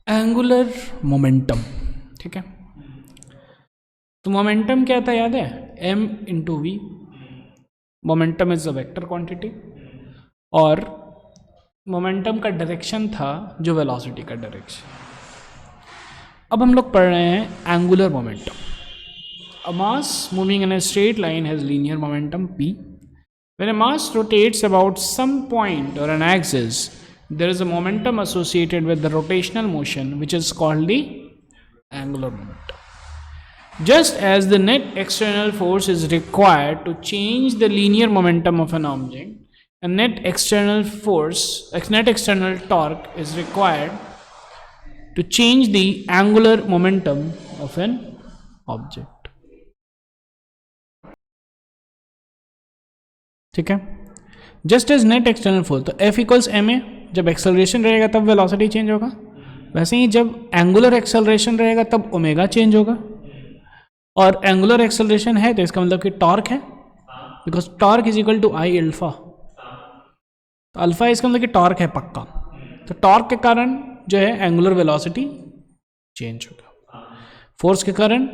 Angular momentum, ठीक है। तो मोमेंटम क्या था याद है, m into V. Momentum is a vector quantity और मोमेंटम का डायरेक्शन था जो वेलोसिटी का डायरेक्शन। अब हम लोग पढ़ रहे हैं angular momentum. A mass moving in a straight line has linear momentum p. When a mass rotates about some point or an axis, there is a momentum associated with the rotational motion, which is called the angular momentum. Just as the net external force is required to change the linear momentum of an object, a net external torque is required to change the angular momentum of an object. ठीक है। Just as net external force, तो F equals M A, जब acceleration रहेगा तब velocity change होगा। वैसे ही जब angular acceleration रहेगा तब ओमेगा चेंज होगा। और एंगुलर एक्सेलरेशन है तो इसका मतलब कि टॉर्क है, because torque is equal to I alpha. तो अल्फा इसका मतलब कि टॉर्क है पक्का। तो टॉर्क के कारण जो है एंगुलर वेलोसिटी चेंज होगा, फोर्स के कारण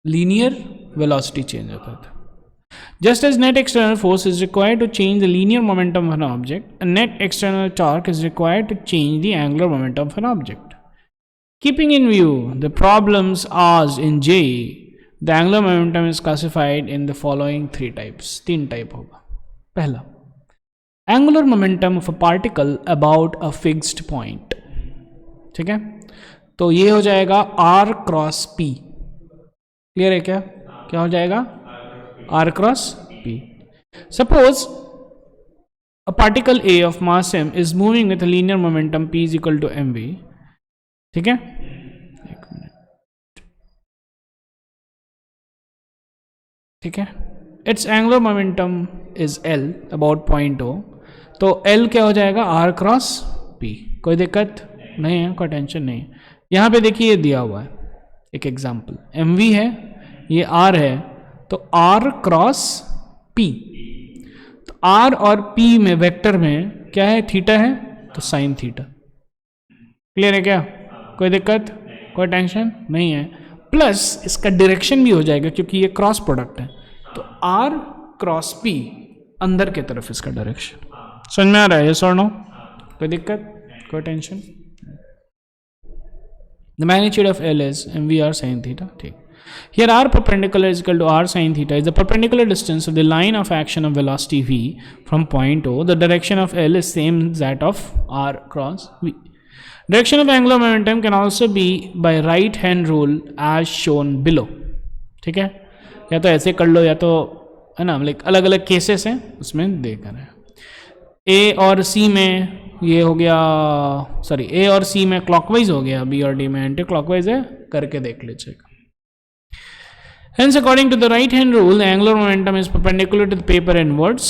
लीनियर वेलोसिटी चेंज होता था। Just as net external force is required to change the linear momentum of an object, a net external torque is required to change the angular momentum of an object. Keeping in view the problems asked in J, the angular momentum is classified in the following three types. तीन type होगा। पहला, angular momentum of a particle about a fixed point, ठीक है। तो ये हो जाएगा R cross P। Clear है क्या? क्या हो जाएगा? R cross P. Suppose a particle A of mass m is moving with a linear momentum P is equal to mv, ठीक है। एक मिनट, ठीक है। Its angular momentum is L about point O, तो L क्या हो जाएगा? R cross P। कोई दिक्कत नहीं है, कोई टेंशन नहीं है। यहाँ पे देखिए ये दिया हुआ है एक एग्जाम्पल, mv है, ये R है, तो R क्रॉस P। तो R और P में वेक्टर में क्या है? थीटा है, तो साइन थीटा। क्लियर है क्या? कोई दिक्कत, कोई टेंशन नहीं है। प्लस इसका डायरेक्शन भी हो जाएगा क्योंकि ये क्रॉस प्रोडक्ट है, तो R क्रॉस P अंदर के तरफ इसका डायरेक्शन। समझ में आ रहा है ये सर? नो कोई दिक्कत, कोई tension. The magnitude of L is mvr sin theta, ठीक। Here r perpendicular is equal to r sin theta is the perpendicular distance of the line of action of velocity v from point O. The direction of L is same as that of r cross v. Direction of angular momentum can also be by right hand rule as shown below, ठीक है। या तो ऐसे कर लो या तो है ना, लाइक अलग अलग केसेस हैं उसमें देखना है। A और C में ये हो गया, सॉरी A और C में क्लॉकवाइज हो गया, B और D में एंटी क्लॉकवाइज है, करके देख लीजिएगा। Hence, according to the right-hand rule, the angular momentum is perpendicular to the paper inwards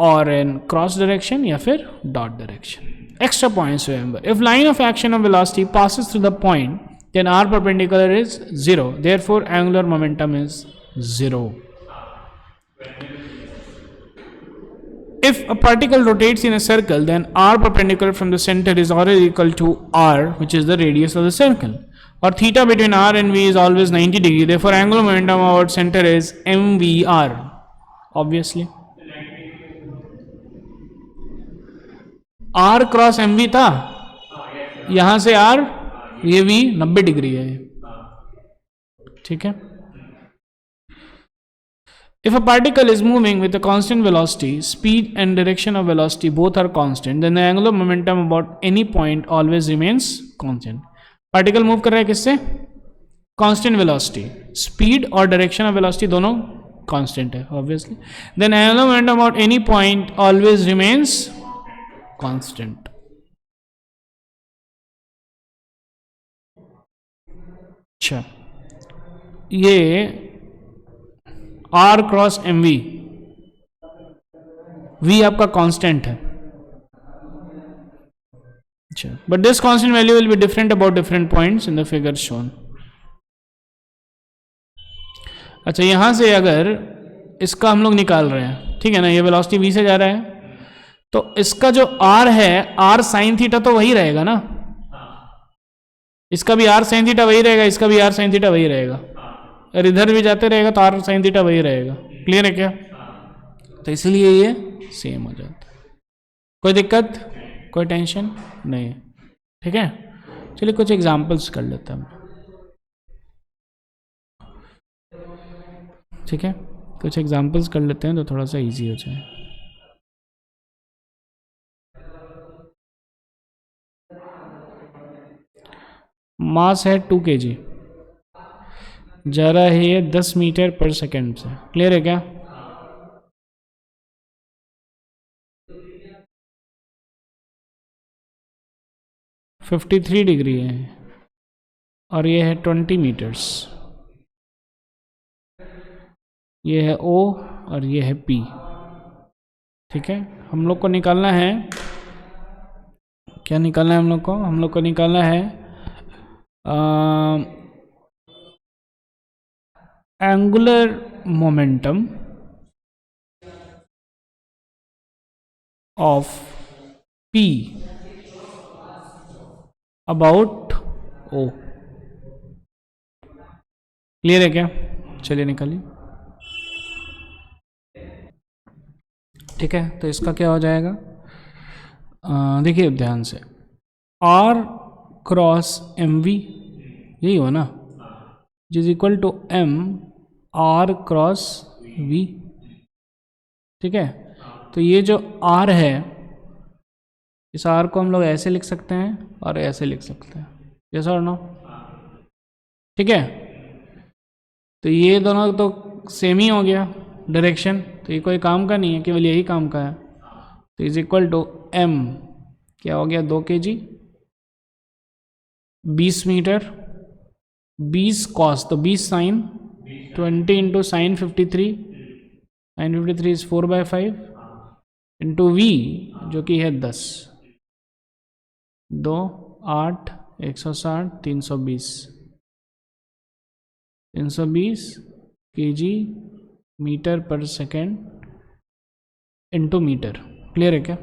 or in cross direction या फिर dot direction. Extra points remember. If line of action of velocity passes through the point, then r perpendicular is 0. Therefore, angular momentum is 0. If a particle rotates in a circle, then r perpendicular from the center is always equal to r, which is the radius of the circle. Or theta between r and v is always 90 degree. Therefore, angular momentum about center is mvr. Obviously, r cross mv था, यहां से r, ये v 90 degree है, ठीक है। If a particle is moving with a constant velocity, speed and direction of velocity both are constant, then the angular momentum about any point always remains constant. Particle move कर रहा है किससे? Constant velocity, speed और direction of velocity दोनों constant है obviously. Then angular momentum about any point always remains constant. अच्छा, ये R cross mv, v आपका कांस्टेंट है। But this constant value will be different about different points in the figure shown. अच्छा, यहां से अगर इसका हम लोग निकाल रहे हैं, ठीक है ना, ये वेलोसिटी v से जा रहा है, तो इसका जो r है, r साइन थीटा तो वही रहेगा ना, इसका भी आर साइन थीटा वही रहेगा, इसका भी आर साइन थीटा वही रहेगा, और इधर भी जाते रहेगा तो आर साइन थीटा वही रहेगा। क्लियर है क्या? तो इसलिए ये सेम हो जाता है। कोई दिक्कत, कोई टेंशन नहीं है। ठीक है, चलिए कुछ एग्जांपल्स कर लेते हैं। ठीक है, कुछ एग्जांपल्स कर लेते हैं तो थोड़ा सा इजी हो जाए। मास है 2 kg, जा रहा है ये 10 मीटर पर सेकेंड से। क्लियर है क्या? है 53 डिग्री है और ये है 20 मीटर्स। ये है O और ये है P। ठीक है, हम लोग को निकालना है, क्या निकालना है हम लोग को? हम लोग को निकालना है angular momentum of P about O। Clear है क्या? चलिए निकालिए। ठीक है, तो इसका क्या हो जाएगा? देखिए ध्यान से, R क्रॉस एम वी, यही हो ना, is equal to M R cross V। ठीक है, तो ये जो R है, इस R को हम लोग ऐसे लिख सकते हैं और ऐसे लिख सकते हैं, यस और नो? ठीक है, तो ये दोनों तो सेम ही हो गया डायरेक्शन, तो ये कोई काम का नहीं है, केवल यही काम का है। तो इज इक्वल टू M क्या हो गया, 2 kg, 20 मीटर, 20 कॉस तो 20 sine, 20 into sine 53, sine 53 is 4/5 into V जो कि है 10, 2 8 160 320 kg मीटर पर सेकेंड इंटू मीटर। क्लियर है क्या?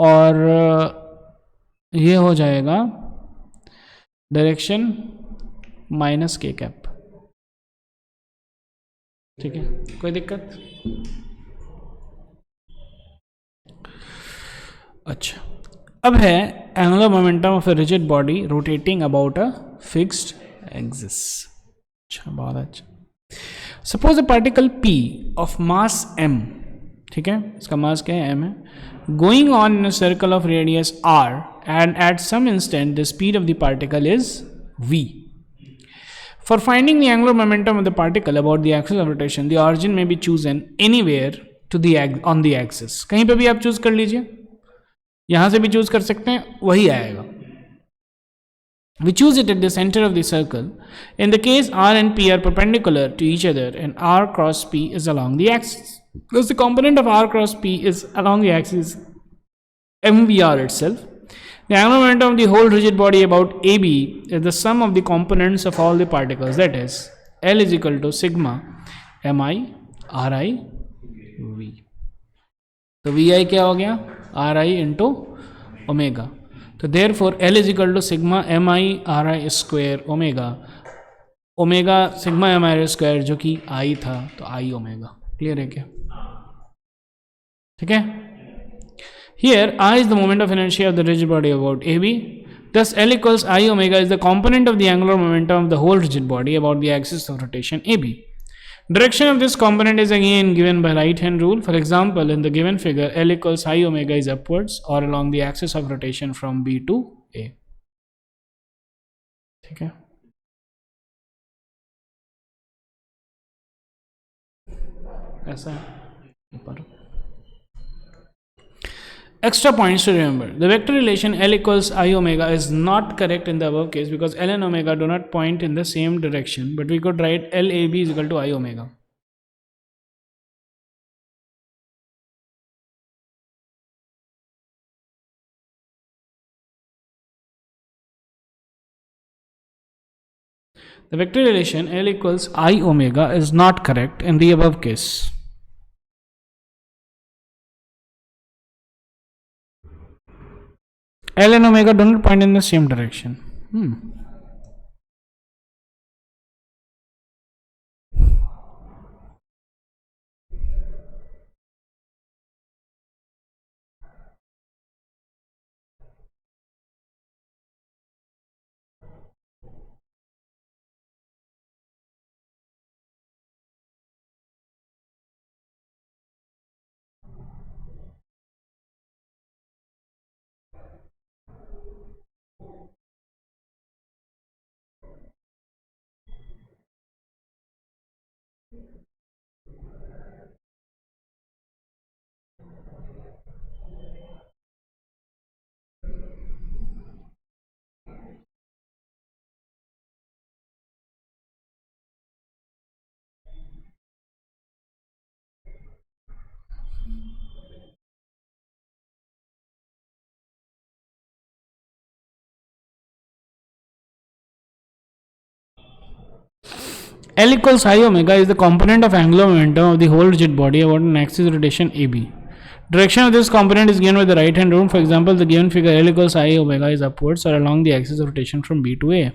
और ये हो जाएगा डायरेक्शन माइनस के कैप। ठीक है, कोई दिक्कत? अच्छा, अब है angular momentum of a rigid body rotating about a fixed axis. अच्छा, बहुत अच्छा। Suppose a particle P of mass M, ठीक है, इसका मास क्या है, M है, going on in a circle of radius R and at some instant the speed of the particle is V. For finding the angular momentum of the particle about the axis of rotation, the origin may be chosen anywhere to the on the axis. कहीं पे भी आप choose कर लीजिए, यहां से भी choose कर सकते हैं, वही आएगा। We choose it at the center of the circle. In the case R and P are perpendicular to each other and R cross P is along the axis. Because the component of R cross P is along the axis MVR itself. The angular momentum of the whole rigid body about AB is the sum of the components of all the particles. That is, L is equal to sigma Mi Ri V. तो Vi क्या हो गया, Ri into omega. तो therefore L is equal to sigma Mi Ri square omega, omega sigma Mi square जो कि I था, तो I omega. Clear है क्या? ठीक है, here I is the moment of inertia of the rigid body about AB. Thus L equals I omega is the component of the angular momentum of the whole rigid body about the axis of rotation AB. Direction of this component is again given by right hand rule. For example, in the given figure, L equals I omega is upwards or along the axis of rotation from B to A. ठीक है, ऐसा ऊपर। Extra points to remember. The vector relation L equals I omega is not correct in the above case because L and omega do not point in the same direction, but we could write LAB is equal to I omega. The vector relation L equals I omega is not correct in the above case. L and omega do not point in the same direction. L equals I omega is the component of angular momentum of the whole rigid body about an axis rotation AB. Direction of this component is given by the right hand rule. For example, the given figure L equals I omega is upwards or along the axis of rotation from B to A.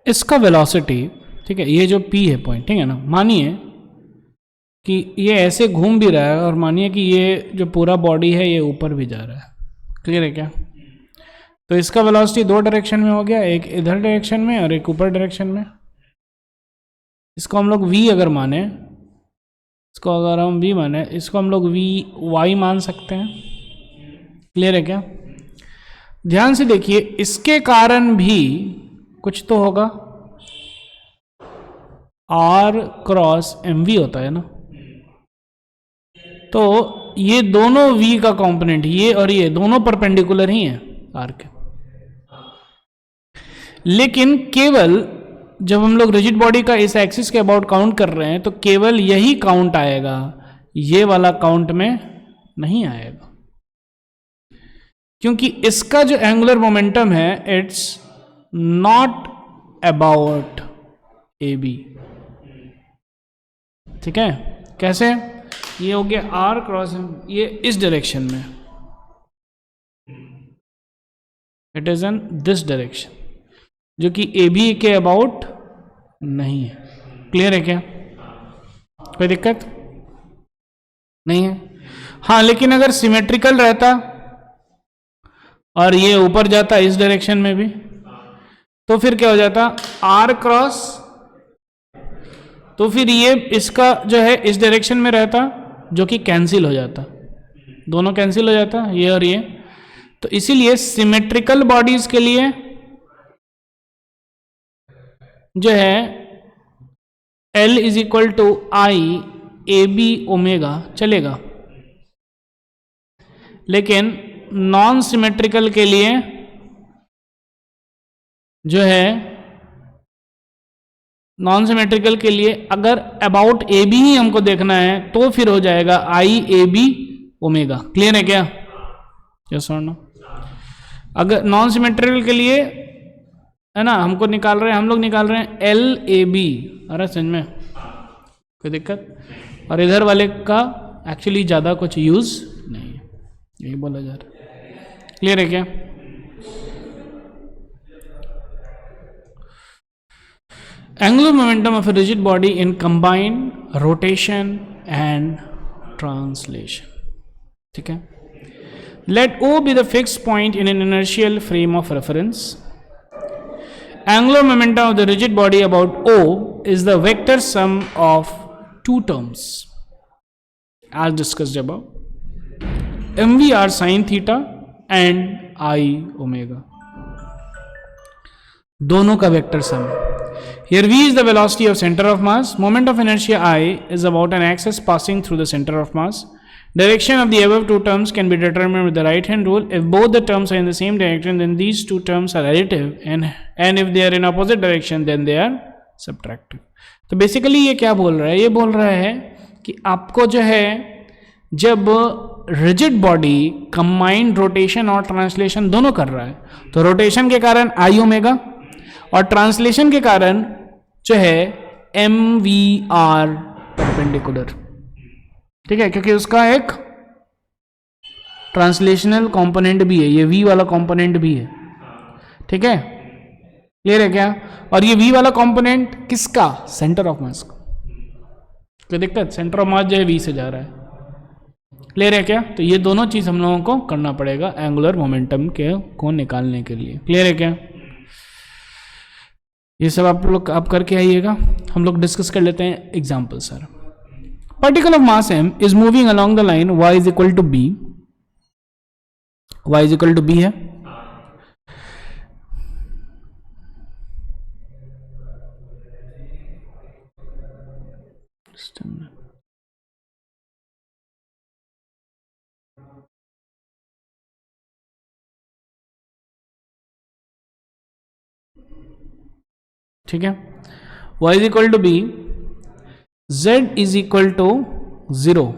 इसका velocity, ठीक है, ये जो P है point, ठीक है ना, मानिए कि ये ऐसे घूम भी रहा है और मानिए कि ये जो पूरा बॉडी है ये ऊपर भी जा रहा है। क्लियर है क्या? तो इसका वेलोसिटी दो डायरेक्शन में हो गया, एक इधर डायरेक्शन में और एक ऊपर डायरेक्शन में। इसको हम लोग v अगर माने, इसको अगर हम v माने, इसको हम लोग y मान सकते हैं। क्लियर है क्या? ध्यान से देखिए, इसके कारण भी कुछ तो होगा, r क्रॉस mv होता है ना। तो ये दोनों v का कंपोनेंट, ये और ये दोनों परपेंडिकुलर ही हैं r के। लेकिन केवल जब हम लोग रिजिड बॉडी का इस एक्सिस के अबाउट काउंट कर रहे हैं तो केवल यही काउंट आएगा, ये वाला काउंट में नहीं आएगा, क्योंकि इसका जो एंगुलर मोमेंटम है it's not about A B. ठीक है, कैसे? ये हो गया r क्रॉस m, ये इस डायरेक्शन में, it is in this direction, जो कि ए बी के अबाउट नहीं है। क्लियर है क्या? कोई दिक्कत नहीं है? हाँ, लेकिन अगर सिमेट्रिकल रहता और ये ऊपर जाता इस डायरेक्शन में भी, तो फिर क्या हो जाता, r क्रॉस, तो फिर ये इसका जो है इस डायरेक्शन में रहता, जो कि कैंसिल हो जाता, दोनों कैंसिल हो जाता, ये और ये। तो इसीलिए सिमेट्रिकल बॉडीज के लिए जो है L is equal to I A B omega चलेगा, लेकिन नॉन सिमेट्रिकल के लिए जो है नॉन सिमेट्रिकल के लिए अगर अबाउट ए बी ही हमको देखना है तो फिर हो जाएगा आई ए बी ओमेगा। क्लियर है क्या? यस और नो? अगर नॉन सिमेट्रिकल के लिए है ना, हमको निकाल रहे हैं, हम लोग निकाल रहे हैं एल ए बी। अरे समझ में कोई दिक्कत? और इधर वाले का एक्चुअली ज़्यादा कुछ यूज़ नहीं है, यही बोला जा रहा है। क्लियर है क्या? Angular momentum of a rigid body in combined rotation and translation. ठीक है? Let O be the fixed point in an inertial frame of reference. Angular momentum of the rigid body about O is the vector sum of two terms, as discussed above. MV are sin theta and I omega. दोनों का vector sum है। Here v is the velocity of center of mass. Moment of inertia I is about an axis passing through the center of mass. Direction of the above two terms can be determined with the right hand rule. If both the terms are in the same direction, then these two terms are additive, and if they are in opposite direction, then they are subtractive. तो basically ये क्या बोल रहा है? ये बोल रहा है कि आपको जो है जब रिजिड बॉडी कंबाइंड रोटेशन और ट्रांसलेशन दोनों कर रहा है, तो रोटेशन के कारण आई ओमेगा और ट्रांसलेशन के कारण जो है एम वी आर परपेंडिकुलर। ठीक है, क्योंकि उसका एक ट्रांसलेशनल कंपोनेंट भी है, ये वी वाला कंपोनेंट भी है। ठीक है, क्लियर है क्या? और ये वी वाला कंपोनेंट किसका? सेंटर ऑफ मास का। कोई दिक्कत? सेंटर ऑफ मास जो है वी से जा रहा है। क्लियर है क्या? तो ये दोनों चीज हम लोगों को करना पड़ेगा एंगुलर मोमेंटम के को निकालने के लिए। क्लियर है क्या? ये सब आप लोग आप करके आइएगा, हम लोग डिस्कस कर लेते हैं example. Sir, particle of mass m is moving along the line y is equal to B. y is equal to B है, ठीक है। y is equal to B, z is equal to 0।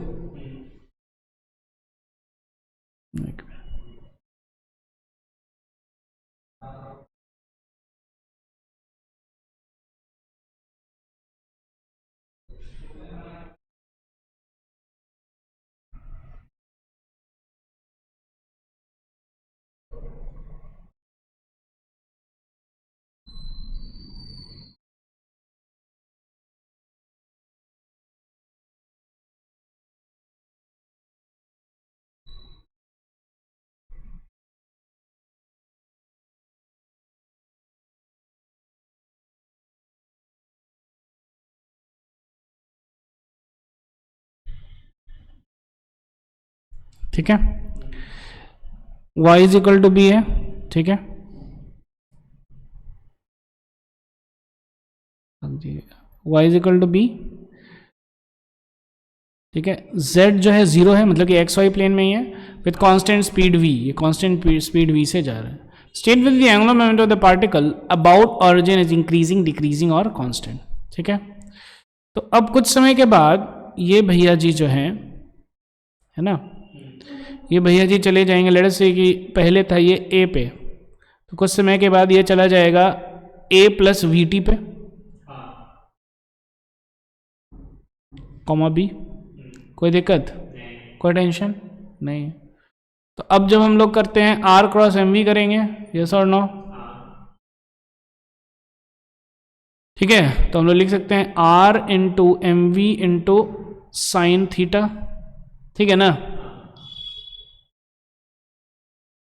ठीक है, y is equal to B है। ठीक है, y is equal to B. ठीक है, z जो है 0 है, मतलब कि एक्स वाई प्लेन में ही है, विथ कांस्टेंट स्पीड v। ये कांस्टेंट स्पीड v से जा रहा है। State with the angular momentum of the particle about origin is increasing, decreasing और कांस्टेंट। ठीक है, तो अब कुछ समय के बाद ये भैया जी जो है ना, ये भैया जी चले जाएंगे। लेट्स से कि पहले था ये ए पे, तो कुछ समय के बाद ये चला जाएगा ए प्लस वी टी पे, कॉमा बी। कोई दिक्कत? कोई टेंशन नहीं। तो अब जब हम लोग करते हैं आर क्रॉस एम वी करेंगे, यस और नो? ठीक है, तो हम लोग लिख सकते हैं R into M V into sine theta. ठीक है ना,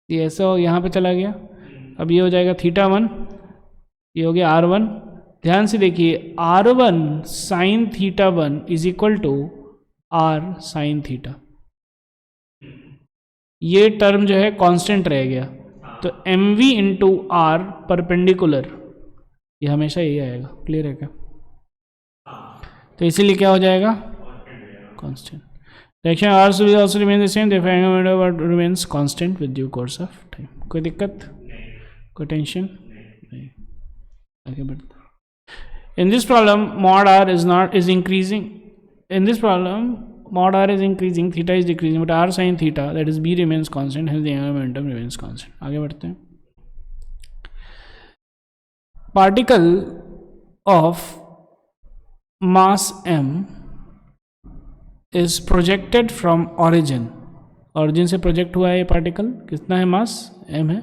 ये ऐसा यहाँ पे चला गया। अब ये हो जाएगा θ1, ये हो गया r1। ध्यान से देखिए, r1 sine θ1 is equal to r sine theta. ये टर्म जो है कांस्टेंट रह गया, तो M V into R perpendicular, ये हमेशा यही आएगा। क्लियर है क्या? तो इसीलिए क्या हो जाएगा? Constant. Direction are also remain the same, therefore angle momentum remains constant with due course of time. कोई दिक्कत, कोई टेंशन नहीं। आगे बढ़ते। In this problem, mod r is increasing. In this problem, mod r is increasing, theta is decreasing, but r sin theta, that is b, remains constant. Hence the angular momentum remains constant. आगे बढ़ते हैं। Particle of mass m is projected from origin. Origin से project हुआ है ये particle, कितना है mass? m है,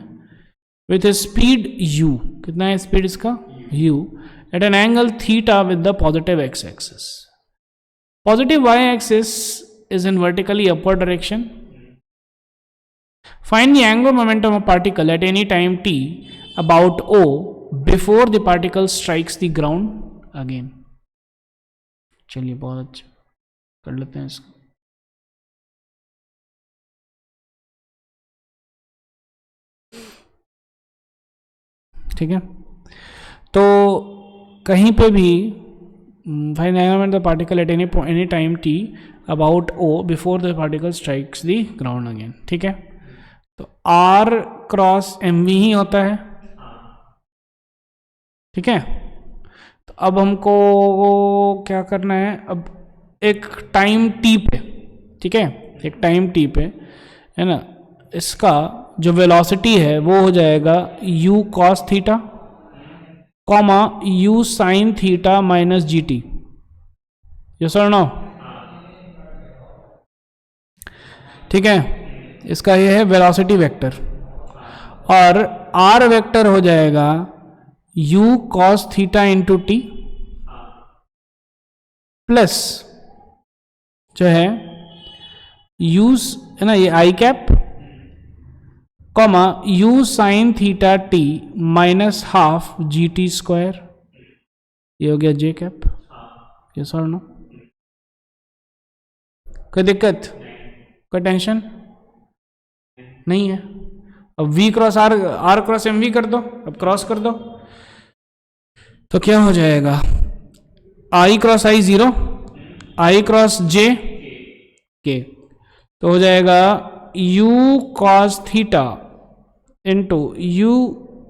with a speed u. कितना है speed इसका? u. At an angle theta with the positive x-axis. Positive y-axis is in vertically upward direction. Find the angular momentum of particle at any time t about O before the particle strikes the ground again. चलिए बहुत अच्छा कर लेते हैं इसको। ठीक है, तो कहीं पे भी find angle momentum the particle at any time t about O before the particle strikes the ground again. ठीक है, तो आर क्रॉस एम वी ही होता है। ठीक है, तो अब हमको क्या करना है, अब एक टाइम टी पे, ठीक है, एक टाइम टी पे है ना, इसका जो वेलोसिटी है वो हो जाएगा u cos theta comma u sin theta minus G T. Yes और नो? ठीक है, इसका ये है वेलोसिटी वेक्टर, और r वेक्टर हो जाएगा u cos theta into T plus जो है u है ना, ये I cap comma u sine theta T minus half G T square, ये हो गया जे कैप। ये सर नो, कोई दिक्कत, कोई टेंशन नहीं है। अब v cross R, are cross M we कर दो, अब क्रॉस कर दो, तो क्या हो जाएगा, आई क्रॉस आई जीरो, आई क्रॉस जे के, तो हो जाएगा u cos theta into u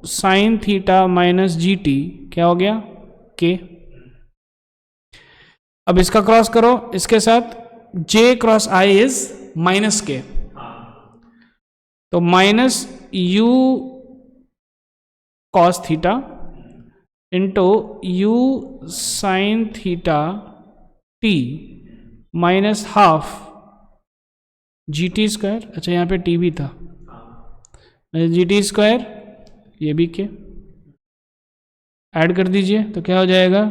sine theta minus G T, क्या हो गया k। अब इसका क्रॉस करो इसके साथ, j cross i is minus k, तो minus u cos theta into u sine theta t minus half G T square. अच्छा यहाँ पे टी भी था, जी टी स्क्वायर, ये भी के ऐड कर दीजिए, तो क्या हो जाएगा,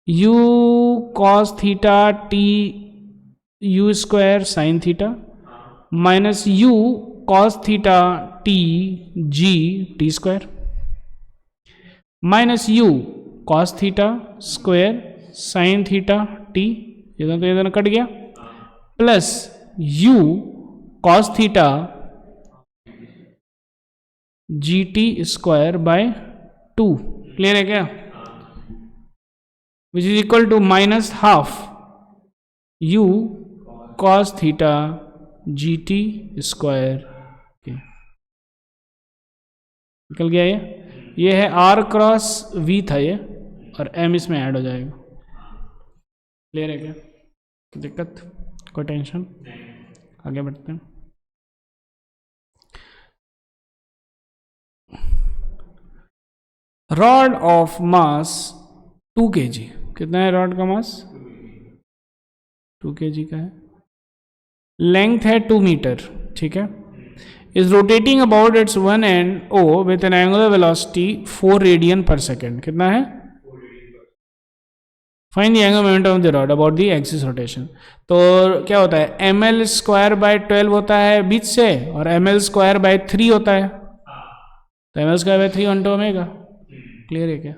u cos theta t u square sine theta minus u cos theta t g T square minus u cos theta square sine theta t, ये तो इधर कट गया, plus u cos theta g T square by 2। Clear है क्या? Which is equal to minus half u cos theta g T square. निकल गया ये है r क्रॉस v था ये, और m इसमें ऐड हो जाएगा। क्लियर है क्या? दिक्कत, कोई टेंशन? आगे बढ़ते हैं। रॉड ऑफ मास 2 kg, कितना है रॉड का मास? 2 kg का है, लेंथ है 2 मीटर, ठीक है, is rotating about its one end O with an angular velocity 4 radian per second. कितना है? Find the angular momentum of the rod about the axis rotation. तो क्या होता है, एम एल स्क्वायर बाय 12 होता है बीच से, और एम एल स्क्वायर बाय 3 होता है, तो m l square by 3 1/2 omega. Clear है क्या?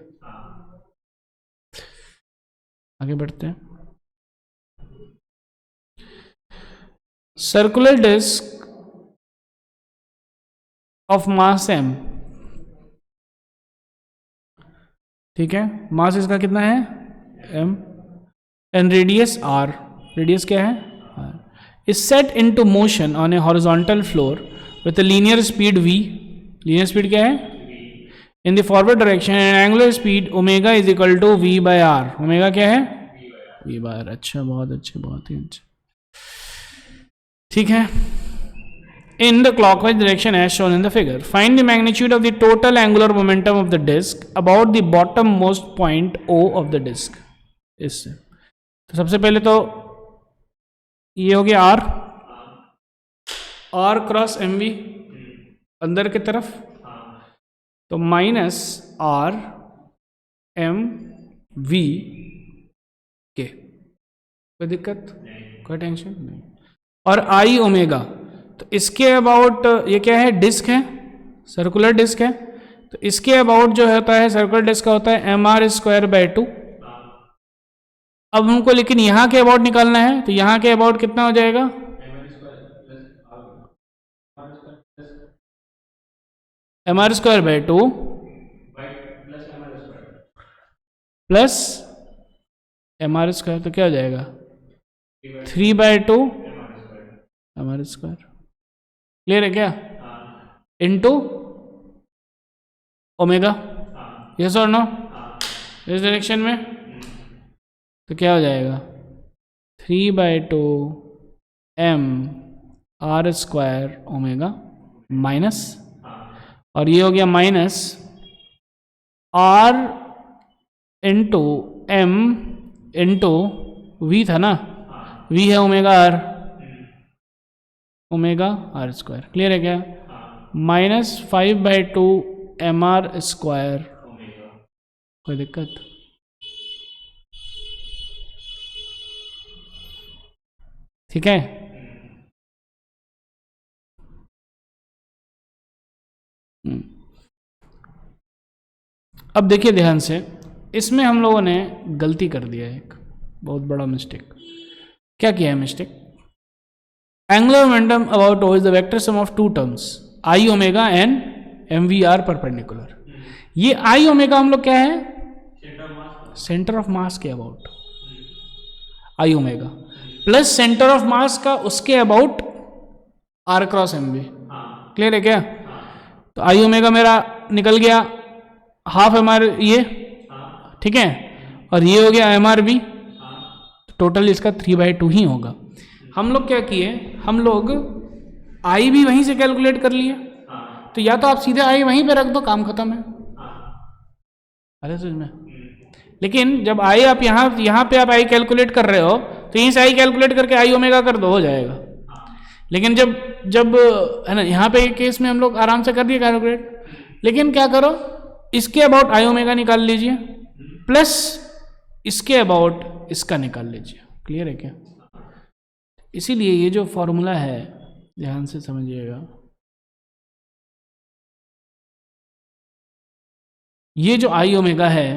आगे बढ़ते हैं। Circular disc of mass m, ठीक है, मास इसका कितना है m, and radius r, radius क्या है r, is set into motion on a horizontal floor with a linear speed v, linear speed क्या है in the forward direction and angular speed omega is equal to v by r, omega क्या है v by r। अच्छा, बहुत अच्छे, बहुत ही अच्छे, ठीक है। in the clockwise direction as shown in the figure, find the magnitude of the total angular momentum of the disk about the bottommost point O of the disk। इससे तो सबसे पहले तो ये हो गया r, r cross M v अंदर की तरफ, तो माइनस r m v के, कोई दिक्कत, कोई टेंशन नहीं, और आई ओमेगा, तो इसके अबाउट ये क्या है, डिस्क है, सर्कुलर डिस्क है, तो इसके अबाउट जो होता है सर्कुलर डिस्क का होता है एम आर स्क्वायर बाई 2। अब हमको लेकिन यहाँ के अबाउट निकालना है, तो यहाँ के अबाउट कितना हो जाएगा, m r square by 2 plus m r square, तो क्या हो जाएगा 3/2 एम आर स्क्वायर, क्लियर है क्या, इनटू ओमेगा, यस और नो, इस डायरेक्शन में, तो क्या हो जाएगा 3/2 m r square omega minus, और ये हो गया minus r into m into v था ना, वी है omega r, omega r square, clear है क्या, माइनस 5/2 एम आर स्क्वायर, कोई दिक्कत, ठीक है। अब देखिए ध्यान से, इसमें हम लोगों ने गलती कर दिया है, एक बहुत बड़ा मिस्टेक। क्या किया है mistake, angular momentum about O is the vector sum of two terms I omega and m v r perpendicular. ये आई ओमेगा हम लोग क्या है, सेंटर ऑफ मास के about I omega, plus centre of mass का उसके about r cross M v, clear है क्या। तो आई ओमेगा मेरा निकल गया हाफ एम आर ये, ठीक है, और ये हो गया एम आर बी, टोटल इसका 3/2 ही होगा। हम लोग क्या किए, हम लोग आई भी वहीं से कैलकुलेट कर लिए, तो या तो आप सीधे आई वहीं पे रख दो, काम खत्म है, अरे समझ में। लेकिन जब आई आप यहाँ पे आप आई कैलकुलेट कर रहे हो, तो यहीं से आई कैलकुलेट करके आई ओमेगा कर दो, हो जाएगा। लेकिन जब है ना, यहाँ पे केस में हम लोग आराम से कर दिए कैलकुलेट, लेकिन क्या करो, इसके अबाउट आई ओमेगा निकाल लीजिए, प्लस इसके अबाउट इसका निकाल लीजिए, क्लियर है क्या। इसीलिए ये जो फॉर्मूला है ध्यान से समझिएगा, ये जो आई ओमेगा है,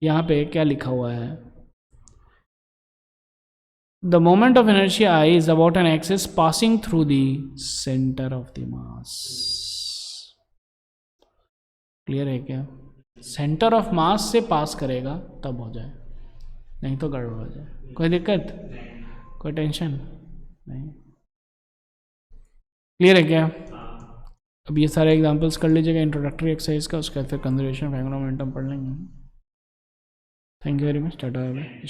यहाँ पे क्या लिखा हुआ है, the moment of inertia I is about an axis passing through the center of the mass, clear है क्या। सेंटर ऑफ मास से पास करेगा तब हो जाए, नहीं तो गड़बड़ हो जाए, कोई दिक्कत, कोई टेंशन नहीं, क्लियर है क्या। अब ये सारे एग्जांपल्स कर लीजिएगा इंट्रोडक्टरी एक्सरसाइज का, उसके बाद फिर कंजर्वेशन ऑफ एंगुलर मोमेंटम पढ़ लेंगे। Thank you very much, tata bye bye.